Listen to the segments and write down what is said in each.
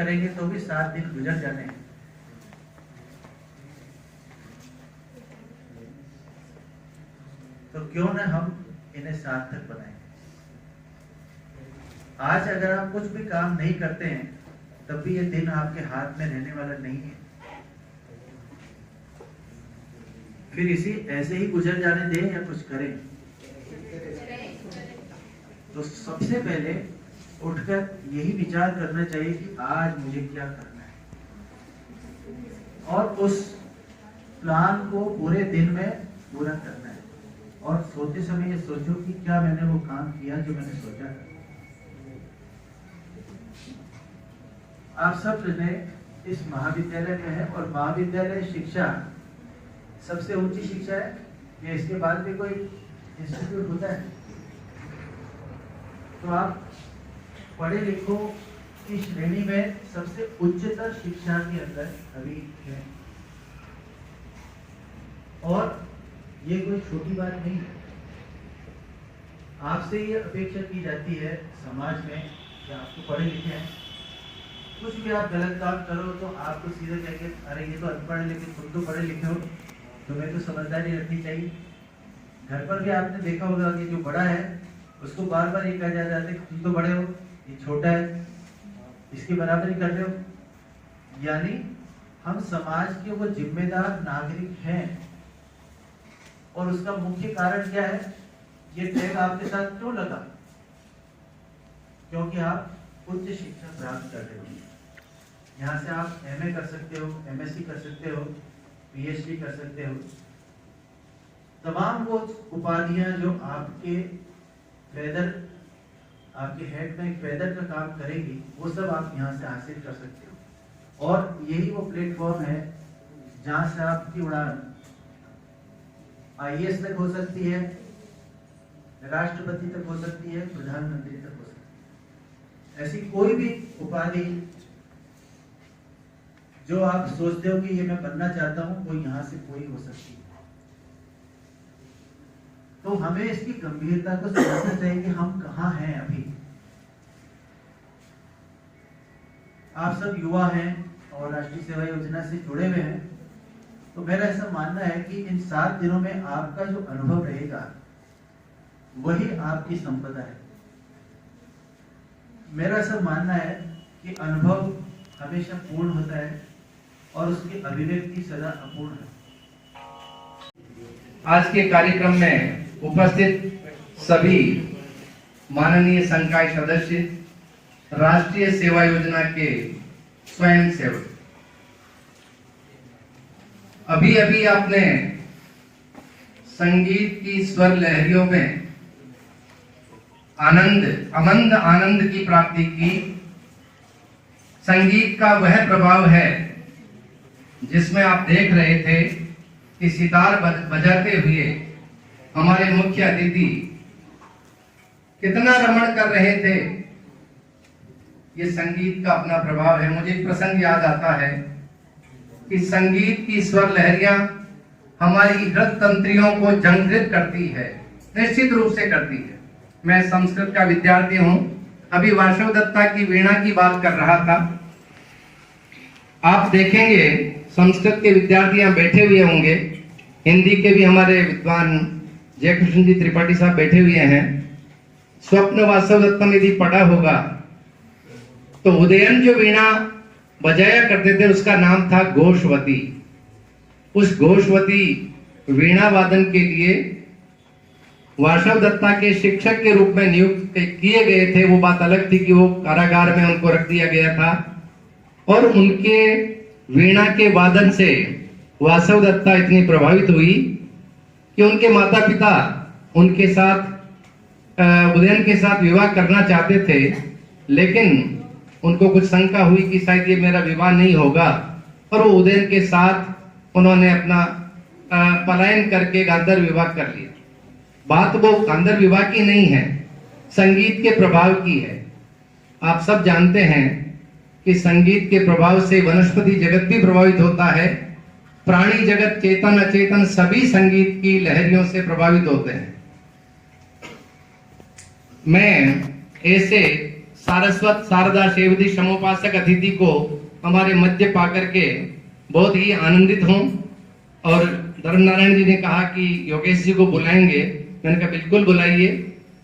करेंगे तो भी 7 दिन गुजर जाने हैं। तो क्यों न हम इन्हें सार्थक बनाएं। आज अगर आप कुछ भी काम नहीं करते हैं तब भी ये दिन आपके हाथ में रहने वाला नहीं है, फिर इसी ऐसे ही गुजर जाने दें या कुछ करें। तो सबसे पहले उठकर यही विचार करना चाहिए कि आज मुझे क्या करना है, और उस प्लान को पूरे दिन में पूरा करना है। और सोते समय ये सोचो कि क्या मैंने वो काम किया जो मैंने सोचा था। आप सब ने इस महाविद्यालय में है, और महाविद्यालय शिक्षा सबसे ऊंची शिक्षा है, या इसके बाद भी कोई इंस्टीट्यूट होता है? तो आप पढ़े लिखो की श्रेणी में सबसे उच्चतर शिक्षा के अंदर अभी है, और ये कोई छोटी बात नहीं है। आपसे ये अपेक्षा की जाती है समाज में कि आपको पढ़े लिखे हैं, कुछ भी आप गलत काम करो तो आपको सीधे कहेंगे अरे ये तो अनपढ़, लेकिन तुम तो पढ़े लिखे हो, तुम्हें तो समझदारी रखनी चाहिए। घर पर भी आपने देखा होगा कि जो बड़ा है उसको बार बार ये कहा जाता है तुम तो बड़े हो, ये छोटा है, इसकी बराबरी कर रहे हो। यानी हम समाज के वो जिम्मेदार नागरिक हैं, और उसका मुख्य कारण क्या है? ये टैग आपके साथ क्यों लगा? क्योंकि आप उच्च शिक्षा प्राप्त कर रहे हो। यहाँ से आप एमए कर सकते हो, एमएससी कर सकते हो, पीएचडी कर सकते हो। तमाम वो उपाधियां जो आपके फेदर, आपके हेड में एक फेदर का काम करेगी, वो सब आप यहाँ से हासिल कर सकते हो। और यही वो प्लेटफॉर्म है जहाँ से आपकी उड़ान आईएएस तक हो सकती है, राष्ट्रपति तक हो सकती है, प्रधानमंत्री तक हो सकती है। ऐसी कोई भी उपाधि जो आप सोचते हो कि ये मैं बनना चाहता हूं, वो यहां से कोई हो सकती है। तो हमें इसकी गंभीरता को समझना चाहिए कि हम कहां हैं अभी। आप सब युवा हैं और राष्ट्रीय सेवा योजना से जुड़े हुए हैं, तो मेरा ऐसा मानना है कि इन 7 दिनों में आपका जो अनुभव रहेगा वही आपकी संपदा है। मेरा ऐसा मानना है कि अनुभव हमेशा पूर्ण होता है और उसकी अभिव्यक्ति सदा अपूर्ण है। आज के कार्यक्रम में उपस्थित सभी माननीय संकाय सदस्य, राष्ट्रीय सेवा योजना के स्वयं सेवक, अभी अभी आपने संगीत की स्वर लहरियों में अमंद आनंद की प्राप्ति की। संगीत का वह प्रभाव है जिसमें आप देख रहे थे कि सितार बजाते हुए हमारे मुख्य अतिथि कितना रमण कर रहे थे। ये संगीत का अपना प्रभाव है। मुझे एक प्रसंग याद आता है कि संगीत की स्वर लहरियां हमारी हृदय तंत्रियों को जंगृत करती है, निश्चित रूप से करती है। मैं संस्कृत का विद्यार्थी हूं। अभी वासव दत्ता की वीणा की बात कर रहा था। आप देखेंगे संस्कृत के विद्यार्थी यहाँ बैठे हुए होंगे, हिंदी के भी हमारे विद्वान जयकृष्ण जी त्रिपाठी साहब बैठे हुए हैं। स्वप्न वासव दत्ता में यदि पढ़ा होगा तो उदयन जो वीणा बजाया करते थे उसका नाम था घोषवती। उस घोषवती वीणा वादन के लिए वासव दत्ता के शिक्षक के रूप में नियुक्त किए गए थे। वो बात अलग थी कि वो कारागार में उनको रख दिया गया था, और उनके वीणा के वादन से वासव दत्ता इतनी प्रभावित हुई कि उनके माता पिता उनके साथ उदयन के साथ विवाह करना चाहते थे, लेकिन उनको कुछ शंका हुई कि शायद ये मेरा विवाह नहीं होगा, और वो उदयन के साथ उन्होंने अपना पलायन करके गांधर्व विवाह कर लिया। बात वो गांधर्व विवाह की नहीं है, संगीत के प्रभाव की है। आप सब जानते हैं कि संगीत के प्रभाव से वनस्पति जगत भी प्रभावित होता है। प्राणी जगत, चेतन अचेतन, सभी संगीत की लहरियों से प्रभावित होते हैं। मैं ऐसे सारस्वत शारदा शेवदी समोपासक अतिथि को हमारे मध्य पा करके बहुत ही आनंदित हूँ। और धर्मनारायण जी ने कहा कि योगेश जी को बुलाएंगे, मैंने कहा बिल्कुल बुलाइए।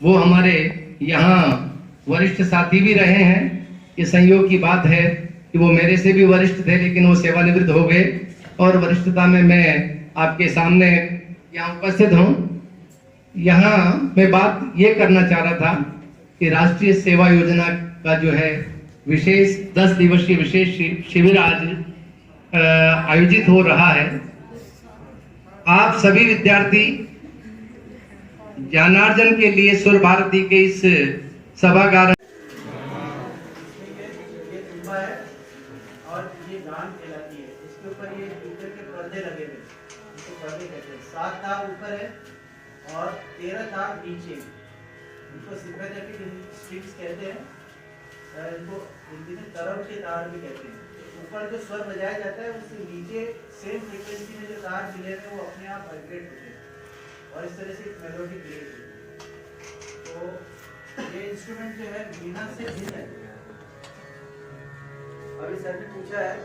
वो हमारे यहाँ वरिष्ठ साथी भी रहे हैं। ये संयोग की बात है कि वो मेरे से भी वरिष्ठ थे, लेकिन वो सेवानिवृत्त हो गए और वरिष्ठता में मैं आपके सामने यहाँ उपस्थित हूँ। यहाँ मैं बात ये करना चाह रहा था कि राष्ट्रीय सेवा योजना का जो है विशेष 10 दिवसीय विशेष शिविर आज आयोजित हो रहा है। आप सभी विद्यार्थी ज्ञानार्जन के लिए सुर भारती के इस सभागार ये तुम्बा है और ये गान कहलाती है। इसके ऊपर ये ऊपर के पर्दे लगे हुए, इसको पर्दे कहते हैं। 7 तार ऊपर है और 13 तार नीचे। इनको सिम्पैथेटिक स्ट्रिंग्स कहते हैं। इनको हिंदी में तरव के तार भी कहते हैं। ऊपर जो स्वर बजाया जाता है उससे नीचे सेम फ्रीक्वेंसी में जो तार मिले हैं वो अपने आप वाइब्रेट होते हैं और इस तरह से एक मेलोडी क्रिएट होती है। तो ये इंस्ट्रूमेंट जो है वीणा से भिन्न है। अभी सर ने पूछा है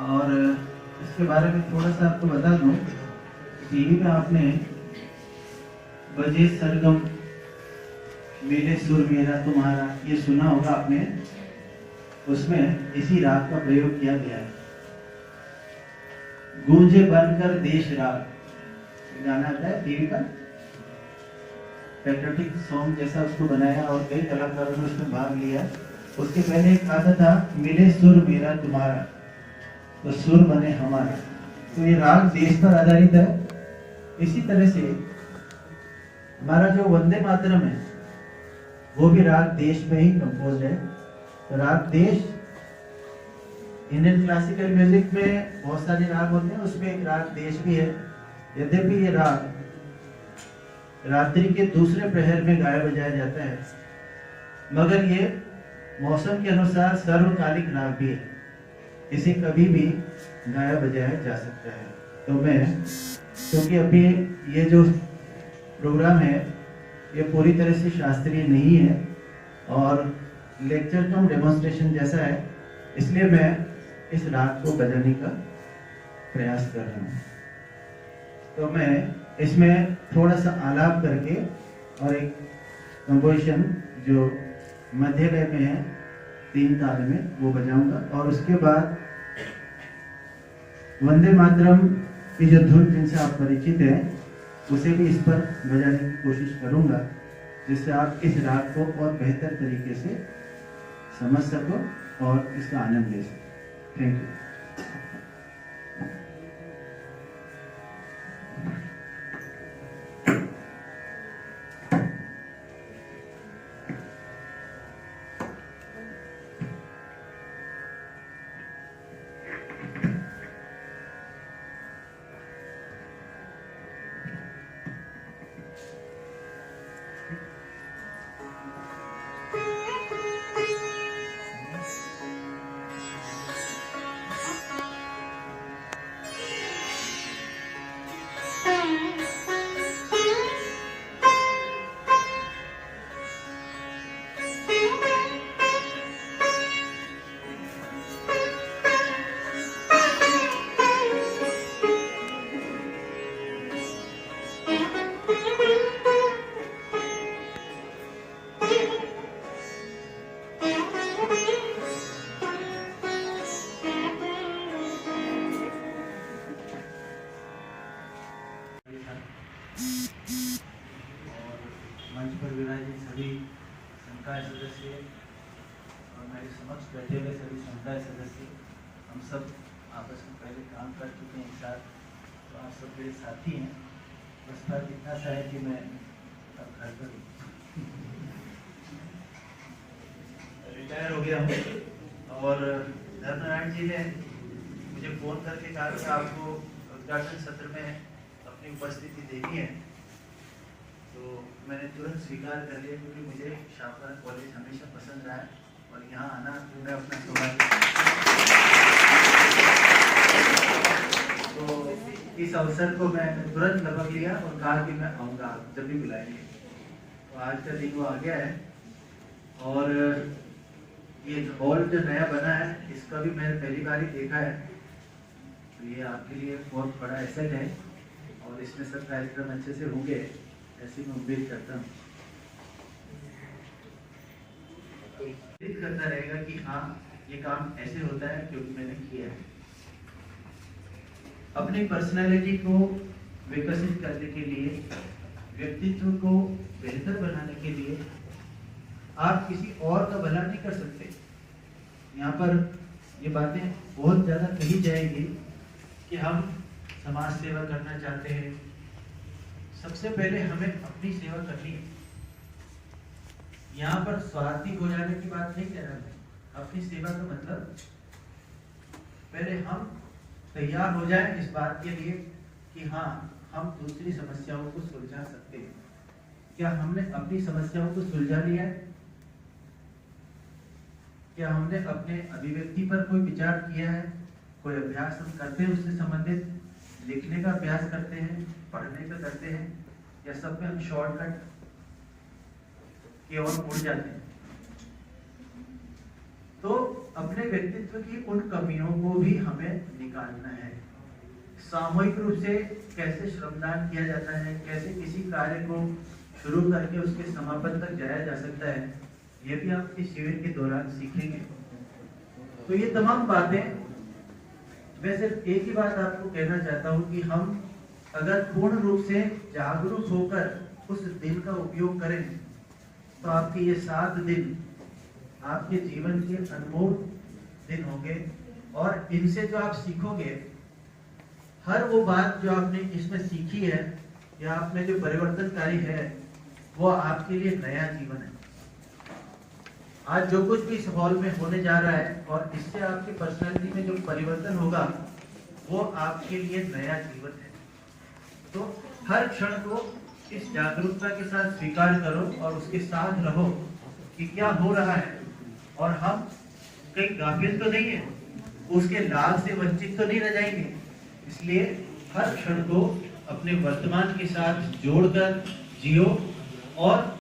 और इसके बारे में थोड़ा सा आपको बता दूं। टीवी में आपने बजे सरगम मेरे सुर मेरा तुम्हारा ये सुना होगा आपने। उसमें इसी राग का प्रयोग किया गया है। गूंजे बनकर देश राग गाना आता है टीवी का, पैट्रियोटिक सॉन्ग जैसा उसको बनाया और कई कलाकारों ने उसमें भाग लिया। उसके पहले एक आता था मिले सुर मेरा तुम्हारा तो सुर बने हमारा। तो ये राग देश पर आधारित है। इसी तरह से हमारा जो वंदे मातरम है वो भी राग देश में ही कंपोज है। तो राग देश इंडियन क्लासिकल म्यूजिक में बहुत सारे राग होते हैं, उसमें एक राग देश भी है। यद्यपि ये राग रात्रि के दूसरे प्रहर में गाया बजाया जाता है, मगर ये मौसम के अनुसार सर्वकालिक राग भी है। इसे कभी भी गाया बजाया जा सकता है। तो मैं क्योंकि अभी ये जो प्रोग्राम है ये पूरी तरह से शास्त्रीय नहीं है और लेक्चर कम डेमोन्स्ट्रेशन जैसा है, इसलिए मैं इस राग को बजाने का प्रयास कर रहा हूँ। तो मैं इसमें थोड़ा सा आलाप करके और एक कंपोजिशन जो मध्य लय में है 3 ताल में वो बजाऊंगा और उसके बाद वंदे मातरम की जो धुन जिनसे आप परिचित हैं उसे भी इस पर बजाने की कोशिश करूंगा, जिससे आप इस राग को और बेहतर तरीके से समझ सको और इसका आनंद ले सको। Thank you. निकाय सदस्य और मेरे समक्ष बैठे हुए सभी संकाय सदस्य, हम सब आपस में पहले काम कर चुके हैं एक साथ, तो आप सब मेरे साथी हैं। बस फर्क इतना सा है कि मैं अब घर पर रिटायर हो गया हूँ। और धर्मनारायण जी ने मुझे फ़ोन करके कहा कि आपको उद्घाटन सत्र में अपनी उपस्थिति देनी है, तो मैंने तुरंत स्वीकार कर लिया, क्योंकि मुझे शाहपुरा कॉलेज हमेशा पसंद रहा है और यहाँ आना मैं अपना सौभाग्य। तो इस अवसर को मैं तुरंत लपक लिया और कहा कि मैं आऊँगा जब भी बुलाएंगे। तो आज का दिन वो आ गया है। और ये हॉल जो नया बना है, इसका भी मैंने पहली बार ही देखा है, तो ये आपके लिए बहुत बड़ा एसेट है और इसमें सब कार्यक्रम अच्छे से होंगे, ऐसी मैं उम्मीद करता हूँ। उम्मीद करता रहेगा कि हाँ, ये काम ऐसे होता है क्योंकि मैंने किया है। अपनी पर्सनालिटी को विकसित करने के लिए, व्यक्तित्व को बेहतर बनाने के लिए आप किसी और का भला नहीं कर सकते। यहाँ पर ये बातें बहुत ज़्यादा कही जाएगी कि हम समाज सेवा करना चाहते हैं। सबसे पहले हमें अपनी सेवा करनी है। यहाँ पर स्वार्थी हो जाने की बात नहीं कह रहा मैं। अपनी सेवा का मतलब पहले हम तैयार हो जाएं इस बात के लिए कि हाँ, हम दूसरी समस्याओं को सुलझा सकते हैं। क्या हमने अपनी समस्याओं को सुलझा लिया है? क्या हमने अपने अभिव्यक्ति पर कोई विचार किया है? कोई अभ्यास हम करते हैं उससे संबंधित? लिखने का अभ्यास करते हैं, पढ़ने का करते हैं, या सब में हम शॉर्टकट की ओर उड़ जाते हैं? तो अपने व्यक्तित्व की उन कमियों को भी हमें निकालना है। सामूहिक रूप से कैसे श्रमदान किया जाता है, कैसे किसी कार्य को शुरू करके उसके समापन तक जाया जा सकता है, ये भी आप इस शिविर के दौरान सीखेंगे। तो ये तमाम बातें, मैं सिर्फ एक ही बात आपको कहना चाहता हूँ कि हम अगर पूर्ण रूप से जागरूक होकर उस दिन का उपयोग करें, तो आपके ये 7 दिन आपके जीवन के अनमोल दिन होंगे। और इनसे जो आप सीखोगे, हर वो बात जो आपने इसमें सीखी है या आपने जो परिवर्तनकारी है, वो आपके लिए नया जीवन है। आज जो कुछ भी इस हॉल में होने जा रहा है और इससे आपकी पर्सनालिटी में जो परिवर्तन होगा, वो आपके लिए नया जीवन है। तो हर क्षण को इस जागरूकता के साथ स्वीकार करो और उसके साथ रहो कि क्या हो रहा है, और हम कहीं गाफिल तो नहीं है, उसके लाभ से वंचित तो नहीं रह जाएंगे। इसलिए हर क्षण को अपने वर्तमान के साथ जोड़कर जियो और